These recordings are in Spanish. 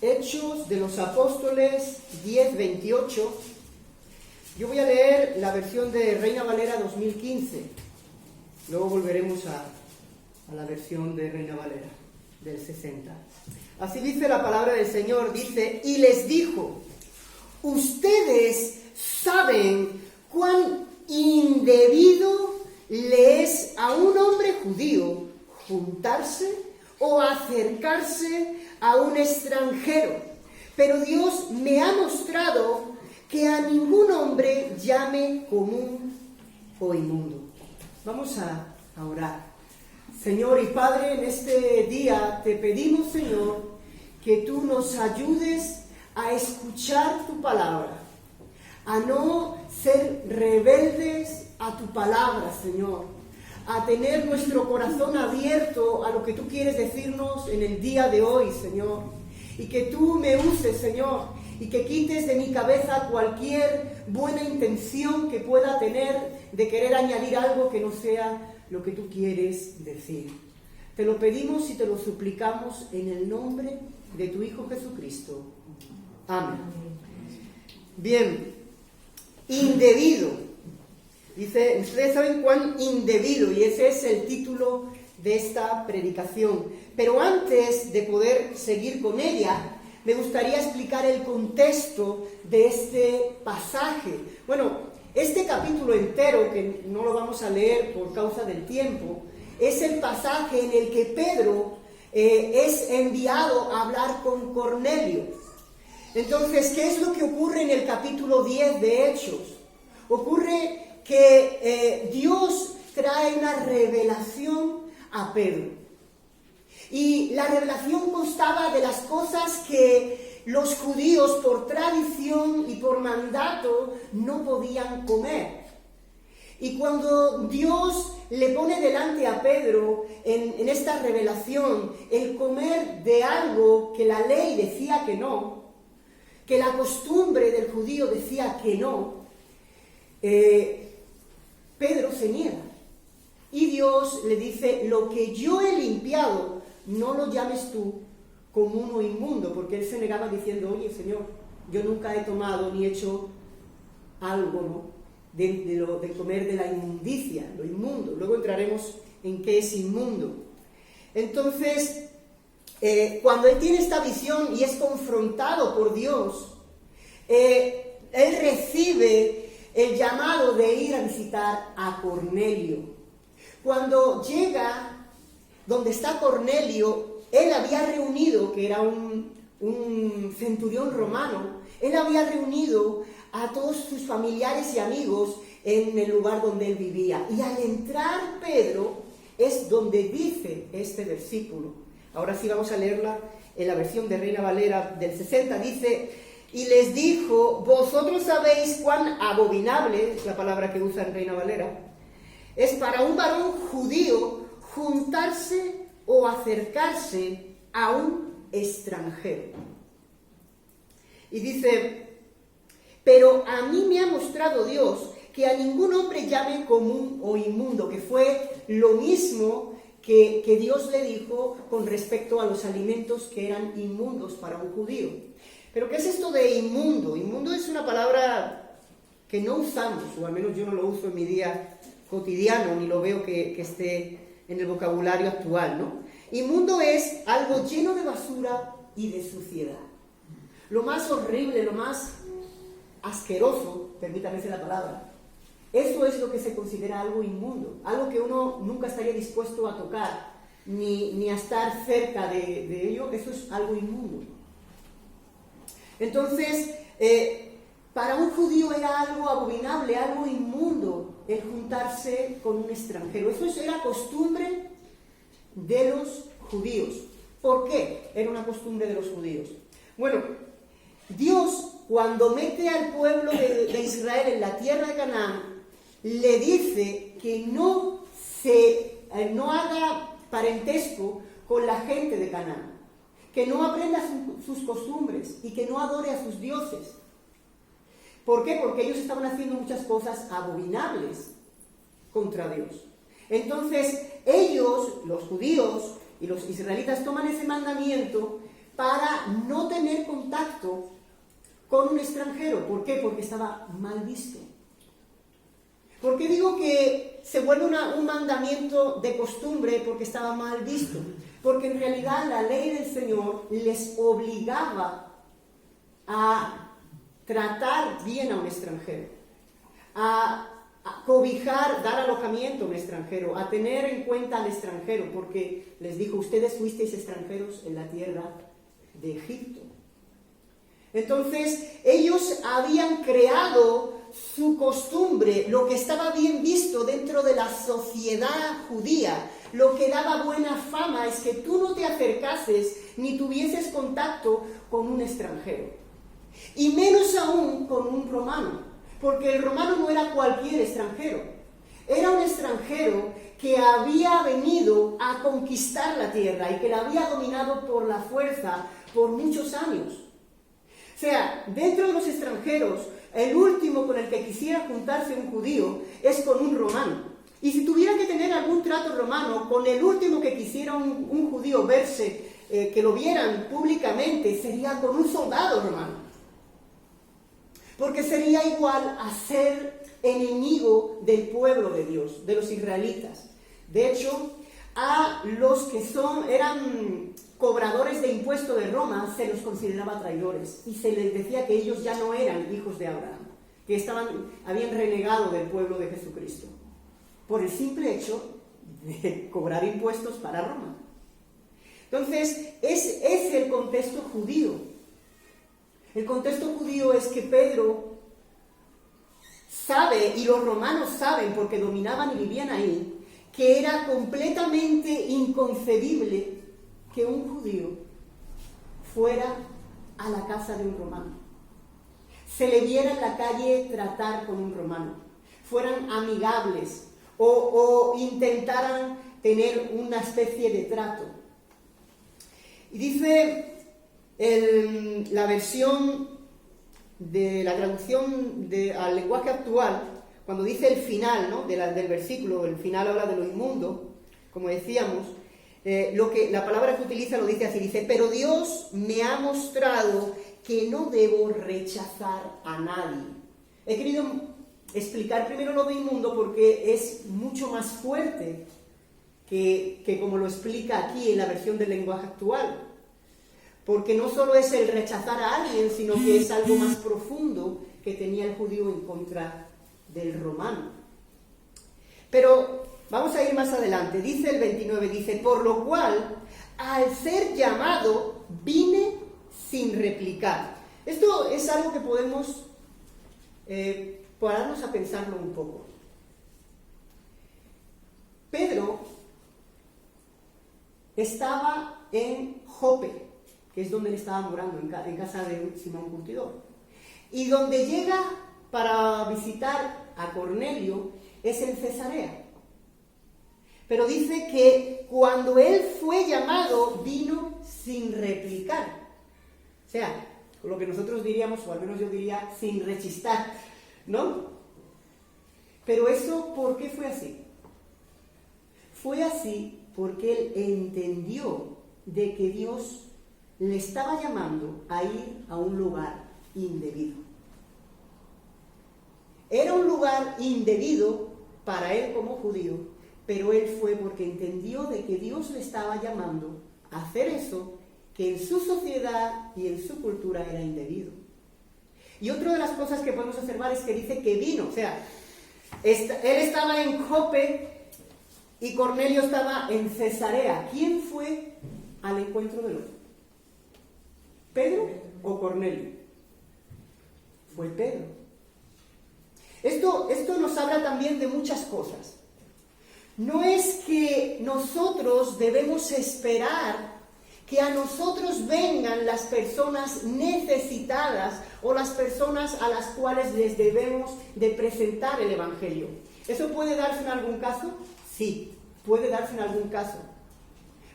Hechos de los Apóstoles 10:28. Yo voy a leer la versión de Reina Valera 2015. Luego volveremos a la versión de Reina Valera del 60. Así dice la palabra del Señor, dice: y les dijo, ustedes saben cuán indebido le es a un hombre judío juntarse o acercarse a un extranjero, pero Dios me ha mostrado que a ningún hombre llame común o inmundo. Vamos a orar. Señor y Padre, en este día te pedimos, Señor, que tú nos ayudes a escuchar tu palabra, a no ser rebeldes a tu palabra, Señor, a tener nuestro corazón abierto a lo que tú quieres decirnos en el día de hoy, Señor, y que tú me uses, Señor, y que quites de mi cabeza cualquier buena intención que pueda tener de querer añadir algo que no sea lo que tú quieres decir. Te lo pedimos y te lo suplicamos en el nombre de tu Hijo Jesucristo. Amén. Bien, indebido. Dice, ustedes saben cuán indebido, y ese es el título de esta predicación. Pero antes de poder seguir con ella, me gustaría explicar el contexto de este pasaje. Bueno, este capítulo entero, que no lo vamos a leer por causa del tiempo, es el pasaje en el que Pedro es enviado a hablar con Cornelio. Entonces, ¿qué es lo que ocurre en el capítulo 10 de Hechos? Ocurre que Dios trae una revelación a Pedro. Y la revelación constaba de las cosas que los judíos por tradición y por mandato no podían comer. Y cuando Dios le pone delante a Pedro en esta revelación el comer de algo que la ley decía que no, que la costumbre del judío decía que no, Pedro se niega. Y Dios le dice, lo que yo he limpiado, no lo llames tú común o inmundo, porque él se negaba diciendo, oye, Señor, yo nunca he tomado ni hecho algo, ¿no?, de comer de la inmundicia, lo inmundo. Luego entraremos en qué es inmundo. Entonces, cuando él tiene esta visión y es confrontado por Dios, él recibe el llamado de ir a visitar a Cornelio. Cuando llega donde está Cornelio, él había reunido, que era un centurión romano, él había reunido a todos sus familiares y amigos en el lugar donde él vivía. Y al entrar Pedro es donde dice este versículo. Ahora sí vamos a leerla en la versión de Reina Valera del 60. Dice, y les dijo, vosotros sabéis cuán abominable, es la palabra que usa en Reina Valera, es para un varón judío juntarse o acercarse a un extranjero. Y dice, pero a mí me ha mostrado Dios que a ningún hombre llame común o inmundo, que fue lo mismo que Dios le dijo con respecto a los alimentos que eran inmundos para un judío. Pero ¿qué es esto de inmundo? Inmundo es una palabra que no usamos, o al menos yo no lo uso en mi día cotidiano, ni lo veo que esté en el vocabulario actual, ¿no? Inmundo es algo lleno de basura y de suciedad. Lo más horrible, lo más asqueroso, permítame decir la palabra, eso es lo que se considera algo inmundo, algo que uno nunca estaría dispuesto a tocar, ni a estar cerca de ello. Eso es algo inmundo. Entonces, para un judío era algo abominable, algo inmundo, el juntarse con un extranjero. Eso era costumbre de los judíos. ¿Por qué era una costumbre de los judíos? Bueno, Dios, cuando mete al pueblo de Israel en la tierra de Canaán, le dice que no haga parentesco con la gente de Canaán, que no aprenda sus costumbres y que no adore a sus dioses. ¿Por qué? Porque ellos estaban haciendo muchas cosas abominables contra Dios. Entonces, ellos, los judíos y los israelitas, toman ese mandamiento para no tener contacto con un extranjero. ¿Por qué? Porque estaba mal visto. ¿Por qué digo que se vuelve un mandamiento de costumbre? Porque estaba mal visto. Porque en realidad la ley del Señor les obligaba a tratar bien a un extranjero, a cobijar, dar alojamiento a un extranjero, a tener en cuenta al extranjero, porque les dijo, ustedes fuisteis extranjeros en la tierra de Egipto. Entonces, ellos habían creado su costumbre, lo que estaba bien visto dentro de la sociedad judía, lo que daba buena fama es que tú no te acercases ni tuvieses contacto con un extranjero. Y menos aún con un romano, porque el romano no era cualquier extranjero, era un extranjero que había venido a conquistar la tierra y que la había dominado por la fuerza por muchos años. O sea, dentro de los extranjeros, el último con el que quisiera juntarse un judío es con un romano. Y si tuviera que tener algún trato romano, con el último que quisiera un judío verse, que lo vieran públicamente, sería con un soldado romano. Porque sería igual a ser enemigo del pueblo de Dios, de los israelitas. De hecho, a los que eran cobradores de impuesto de Roma, se los consideraba traidores. Y se les decía que ellos ya no eran hijos de Abraham, que habían renegado del pueblo de Jesucristo, por el simple hecho de cobrar impuestos para Roma. Entonces, es el contexto judío. El contexto judío es que Pedro sabe, y los romanos saben, porque dominaban y vivían ahí, que era completamente inconcebible que un judío fuera a la casa de un romano, se le viera en la calle tratar con un romano, fueran amigables o intentaran tener una especie de trato. Y dice la versión de la traducción al lenguaje actual, cuando dice el final, ¿no?, del versículo, el final habla de lo inmundo, como decíamos, la palabra que utiliza lo dice así, dice, pero Dios me ha mostrado que no debo rechazar a nadie. He querido explicar primero lo de inmundo porque es mucho más fuerte que como lo explica aquí en la versión del lenguaje actual. Porque no solo es el rechazar a alguien, sino que es algo más profundo que tenía el judío en contra del romano. Pero vamos a ir más adelante. Dice el 29, dice, por lo cual, al ser llamado, vine sin replicar. Esto es algo que podemos pararnos a pensarlo un poco. Pedro estaba en Jope, que es donde él estaba morando, en casa de Simón Curtidor. Y donde llega para visitar a Cornelio es en Cesarea. Pero dice que cuando él fue llamado, vino sin replicar. O sea, lo que nosotros diríamos, o al menos yo diría, sin rechistar, ¿no? Pero eso, ¿por qué fue así? Fue así porque él entendió de que Dios le estaba llamando a ir a un lugar indebido. Era un lugar indebido para él como judío, pero él fue porque entendió de que Dios le estaba llamando a hacer eso que en su sociedad y en su cultura era indebido. Y otra de las cosas que podemos observar es que dice que vino, o sea, él estaba en Jope y Cornelio estaba en Cesarea. ¿Quién fue al encuentro del otro? ¿Pedro o Cornelio? Fue Pedro. Esto nos habla también de muchas cosas. No es que nosotros debemos esperar que a nosotros vengan las personas necesitadas o las personas a las cuales les debemos de presentar el Evangelio. ¿Eso puede darse en algún caso? Sí, puede darse en algún caso.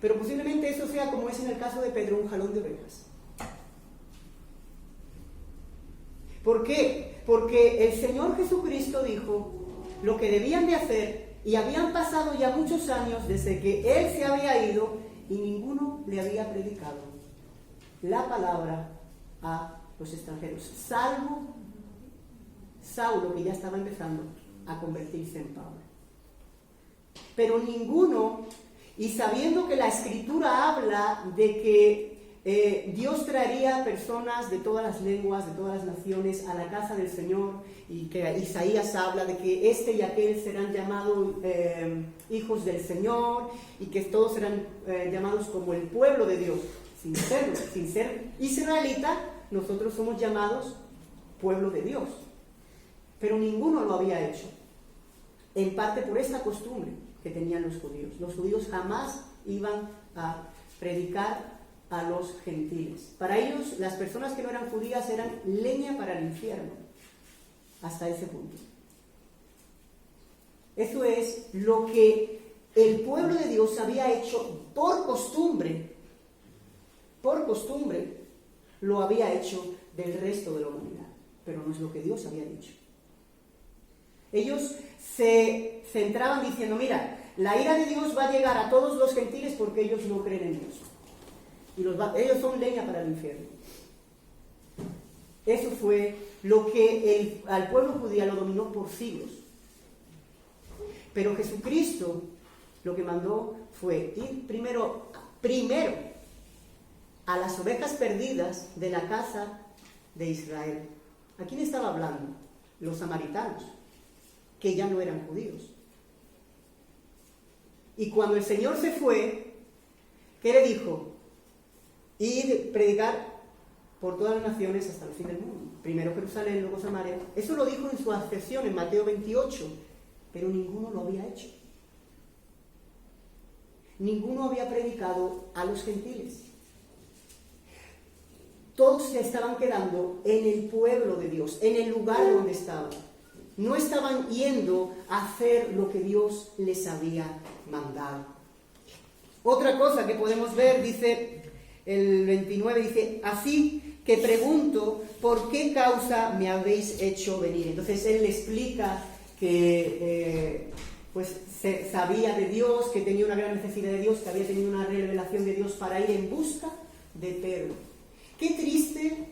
Pero posiblemente eso sea, como es en el caso de Pedro, un jalón de orejas. ¿Por qué? Porque el Señor Jesucristo dijo lo que debían de hacer y habían pasado ya muchos años desde que Él se había ido y ninguno le había predicado. la palabra a los extranjeros, salvo Saulo, que ya estaba empezando a convertirse en Pablo. Pero ninguno, y sabiendo que la Escritura habla de que Dios traería personas de todas las lenguas, de todas las naciones a la casa del Señor, y que Isaías habla de que este y aquel serán llamados hijos del Señor, y que todos serán llamados como el pueblo de Dios. Sin ser israelita, nosotros somos llamados pueblo de Dios. Pero ninguno lo había hecho, en parte por esta costumbre que tenían los judíos. Los judíos jamás iban a predicar a los gentiles. Para ellos, las personas que no eran judías eran leña para el infierno, hasta ese punto. Eso es lo que el pueblo de Dios había hecho por costumbre, lo había hecho del resto de la humanidad, pero no es lo que Dios había dicho. Ellos se centraban diciendo, mira, la ira de Dios va a llegar a todos los gentiles porque ellos no creen en Dios. Y ellos son leña para el infierno. Eso fue lo que al pueblo judío lo dominó por siglos. Pero Jesucristo lo que mandó fue ir primero a las ovejas perdidas de la casa de Israel. ¿A quién estaba hablando? Los samaritanos, que ya no eran judíos. Y cuando el Señor se fue, ¿qué le dijo? Ir predicar por todas las naciones hasta el fin del mundo. Primero Jerusalén, luego Samaria. Eso lo dijo en su ascensión en Mateo 28, pero ninguno lo había hecho. Ninguno había predicado a los gentiles. Todos se estaban quedando en el pueblo de Dios, en el lugar donde estaban. No estaban yendo a hacer lo que Dios les había mandado. Otra cosa que podemos ver, dice el 29, dice, así que pregunto, ¿por qué causa me habéis hecho venir? Entonces él le explica que se sabía de Dios, que tenía una gran necesidad de Dios, que había tenido una revelación de Dios para ir en busca de Pedro. Qué triste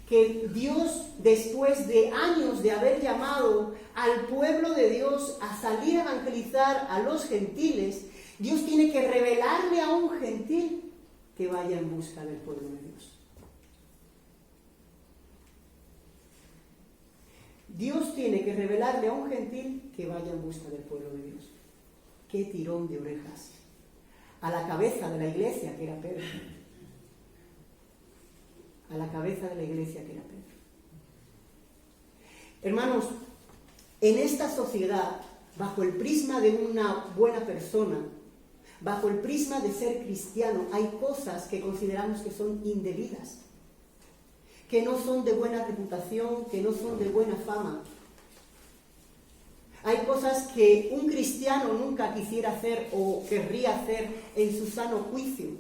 que Dios, después de años de haber llamado al pueblo de Dios a salir a evangelizar a los gentiles, Dios tiene que revelarle a un gentil que vaya en busca del pueblo de Dios. Dios tiene que revelarle a un gentil que vaya en busca del pueblo de Dios. Qué tirón de orejas. A la cabeza de la iglesia que era Pedro. A la cabeza de la iglesia que era Pedro. Hermanos, en esta sociedad, bajo el prisma de una buena persona, bajo el prisma de ser cristiano, hay cosas que consideramos que son indebidas, que no son de buena reputación, que no son de buena fama. Hay cosas que un cristiano nunca quisiera hacer o querría hacer en su sano juicio.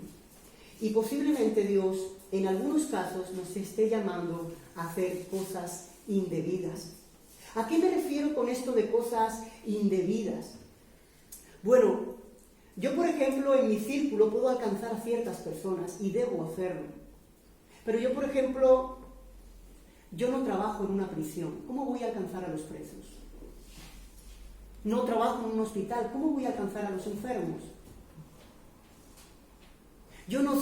Y posiblemente Dios, en algunos casos, nos esté llamando a hacer cosas indebidas. ¿A qué me refiero con esto de cosas indebidas? Bueno, yo, por ejemplo, en mi círculo puedo alcanzar a ciertas personas y debo hacerlo. Pero yo, por ejemplo, yo no trabajo en una prisión. ¿Cómo voy a alcanzar a los presos? No trabajo en un hospital. ¿Cómo voy a alcanzar a los enfermos? Yo no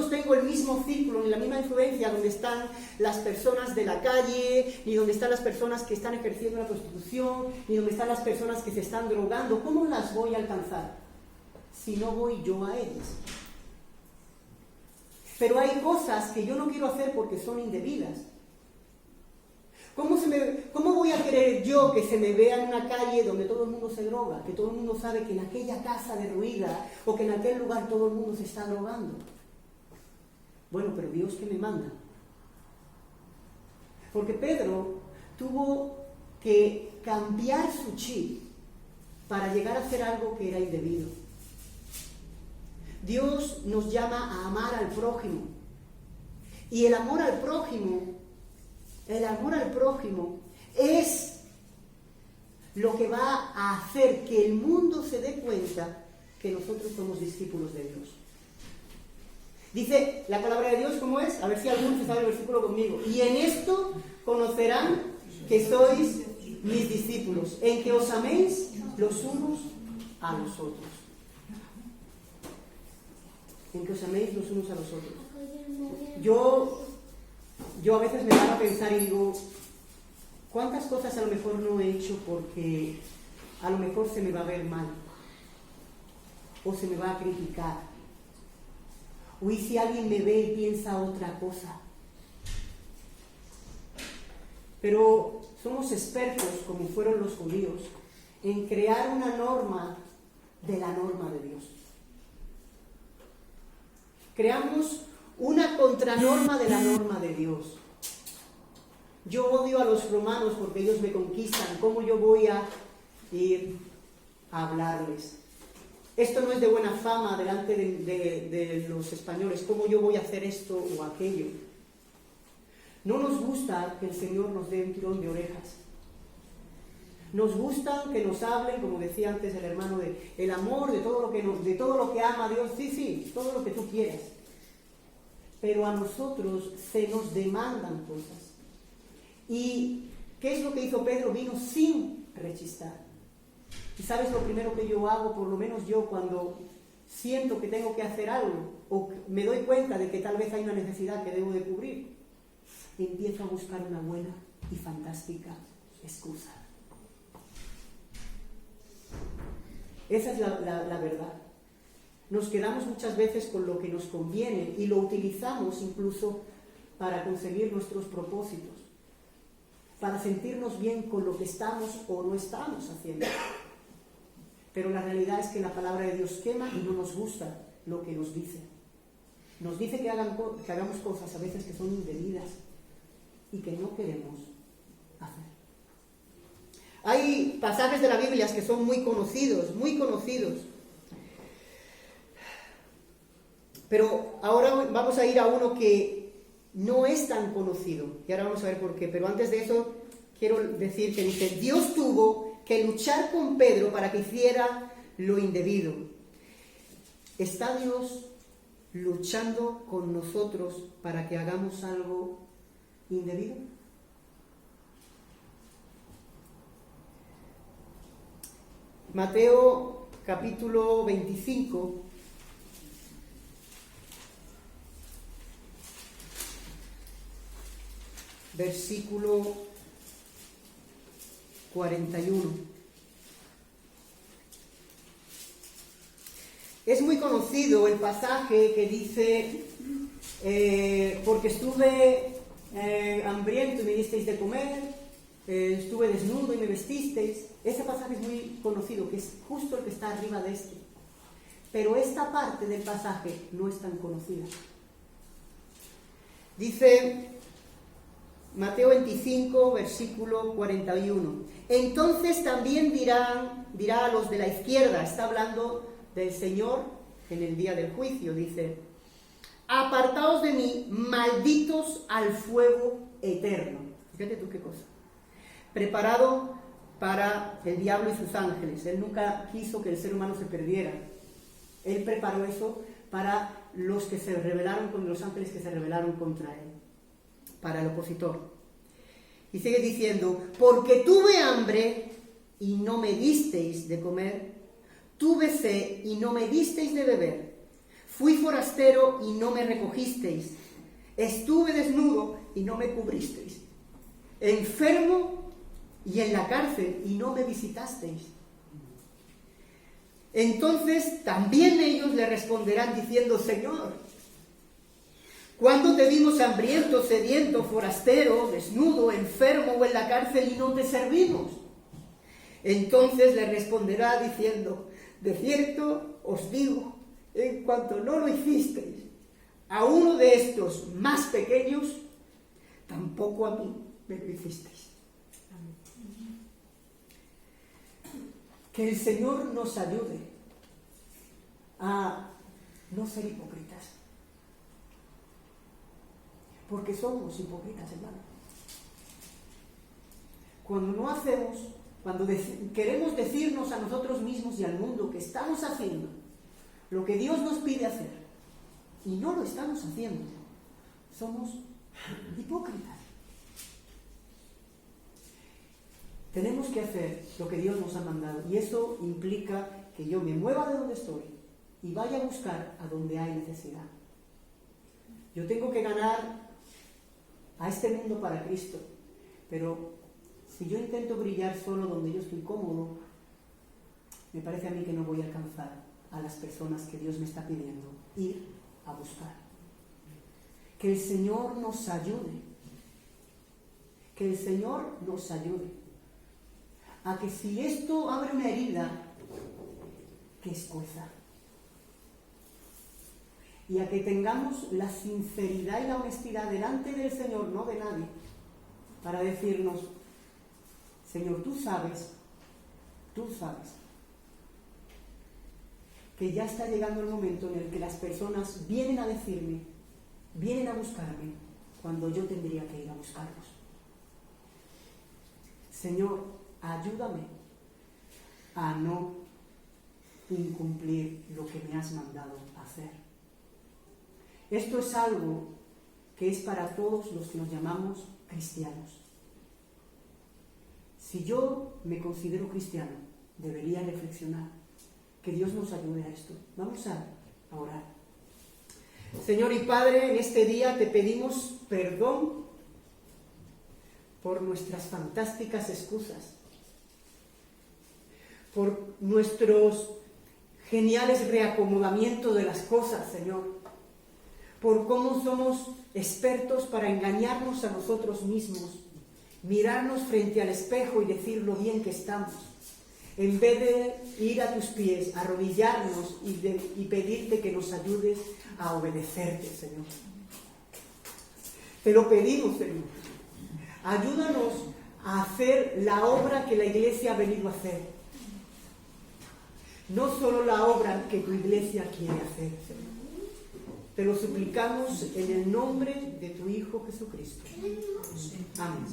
tengo el mismo círculo ni la misma influencia donde están las personas de la calle, ni donde están las personas que están ejerciendo la prostitución, ni donde están las personas que se están drogando. ¿Cómo las voy a alcanzar si no voy yo a ellas? Pero hay cosas que yo no quiero hacer porque son indebidas. ¿Cómo voy a querer yo que se me vea en una calle donde todo el mundo se droga? Que todo el mundo sabe que en aquella casa derruida o que en aquel lugar todo el mundo se está drogando. Bueno, pero Dios, ¿qué me manda? Porque Pedro tuvo que cambiar su chip para llegar a hacer algo que era indebido. Dios nos llama a amar al prójimo. Y el amor al prójimo es lo que va a hacer que el mundo se dé cuenta que nosotros somos discípulos de Dios. Dice la palabra de Dios, ¿cómo es? A ver si alguno se sabe el versículo conmigo. Y en esto conocerán que sois mis discípulos, en que os améis los unos a los otros. En que os améis los unos a los otros. Yo a veces me paro a pensar y digo, ¿cuántas cosas a lo mejor no he hecho porque a lo mejor se me va a ver mal? O se me va a criticar. O y si alguien me ve y piensa otra cosa. Pero somos expertos, como fueron los judíos, en crear una norma de la norma de Dios. Creamos una contranorma de la norma de Dios. Yo odio a los romanos porque ellos me conquistan. ¿Cómo yo voy a ir a hablarles? Esto no es de buena fama delante de los españoles. ¿Cómo yo voy a hacer esto o aquello? No nos gusta que el Señor nos dé un tirón de orejas. Nos gusta que nos hablen, como decía antes el hermano, de el amor, de todo lo que ama a Dios. Sí, todo lo que tú quieras. Pero a nosotros se nos demandan cosas. ¿Y qué es lo que hizo Pedro? Vino sin rechistar. ¿Y sabes lo primero que yo hago? Por lo menos yo, cuando siento que tengo que hacer algo o me doy cuenta de que tal vez hay una necesidad que debo de cubrir, empiezo a buscar una buena y fantástica excusa. Esa es la verdad. Nos quedamos muchas veces con lo que nos conviene y lo utilizamos incluso para conseguir nuestros propósitos, para sentirnos bien con lo que estamos o no estamos haciendo. Pero la realidad es que la palabra de Dios quema y no nos gusta lo que nos dice. Nos dice que hagamos cosas a veces que son indebidas y que no queremos hacer. Hay pasajes de la Biblia que son muy conocidos, muy conocidos. Pero ahora vamos a ir a uno que no es tan conocido. Y ahora vamos a ver por qué. Pero antes de eso, quiero decir que dice, Dios tuvo que luchar con Pedro para que hiciera lo indebido. ¿Está Dios luchando con nosotros para que hagamos algo indebido? Mateo capítulo 25. Versículo 41. Es muy conocido el pasaje que dice, porque estuve hambriento y me disteis de comer, estuve desnudo y me vestisteis. Ese pasaje es muy conocido, que es justo el que está arriba de este. Pero esta parte del pasaje no es tan conocida. Dice Mateo 25, versículo 41. Entonces también dirá a los de la izquierda, está hablando del Señor en el día del juicio, dice, apartaos de mí, malditos al fuego eterno. Fíjate tú qué cosa. Preparado para el diablo y sus ángeles. Él nunca quiso que el ser humano se perdiera. Él preparó eso para los que se rebelaron contra los ángeles que se rebelaron contra él. Para el opositor. Y sigue diciendo, porque tuve hambre y no me disteis de comer, tuve sed y no me disteis de beber, fui forastero y no me recogisteis, estuve desnudo y no me cubristeis, enfermo y en la cárcel y no me visitasteis. Entonces también ellos le responderán diciendo, Señor, ¿cuándo te vimos hambriento, sediento, forastero, desnudo, enfermo o en la cárcel y no te servimos? Entonces le responderá diciendo, de cierto os digo, en cuanto no lo hicisteis a uno de estos más pequeños, tampoco a mí me lo hicisteis. Que el Señor nos ayude a no ser hipócritas. Porque somos hipócritas, hermano. Cuando no hacemos, cuando queremos decirnos a nosotros mismos y al mundo que estamos haciendo lo que Dios nos pide hacer, y no lo estamos haciendo, somos hipócritas. Tenemos que hacer lo que Dios nos ha mandado, y eso implica que yo me mueva de donde estoy y vaya a buscar a donde hay necesidad. Yo tengo que ganar a este mundo para Cristo, pero si yo intento brillar solo donde yo estoy cómodo, me parece a mí que no voy a alcanzar a las personas que Dios me está pidiendo ir a buscar. Que el Señor nos ayude, que el Señor nos ayude a que si esto abre una herida, que escueza, y a que tengamos la sinceridad y la honestidad delante del Señor, no de nadie, para decirnos: Señor, tú sabes que ya está llegando el momento en el que las personas vienen a decirme, vienen a buscarme, cuando yo tendría que ir a buscarlos. Señor, ayúdame a no incumplir lo que me has mandado hacer. Esto es algo que es para todos los que nos llamamos cristianos. Si yo me considero cristiano, debería reflexionar. Que Dios nos ayude a esto. Vamos a orar. Señor y Padre, en este día te pedimos perdón por nuestras fantásticas excusas, por nuestros geniales reacomodamientos de las cosas, Señor, por cómo somos expertos para engañarnos a nosotros mismos, mirarnos frente al espejo y decir lo bien que estamos, en vez de ir a tus pies, arrodillarnos y pedirte que nos ayudes a obedecerte, Señor. Te lo pedimos, Señor. Ayúdanos a hacer la obra que la Iglesia ha venido a hacer. No solo la obra que tu Iglesia quiere hacer, Señor. Te lo suplicamos en el nombre de tu Hijo Jesucristo. Amén.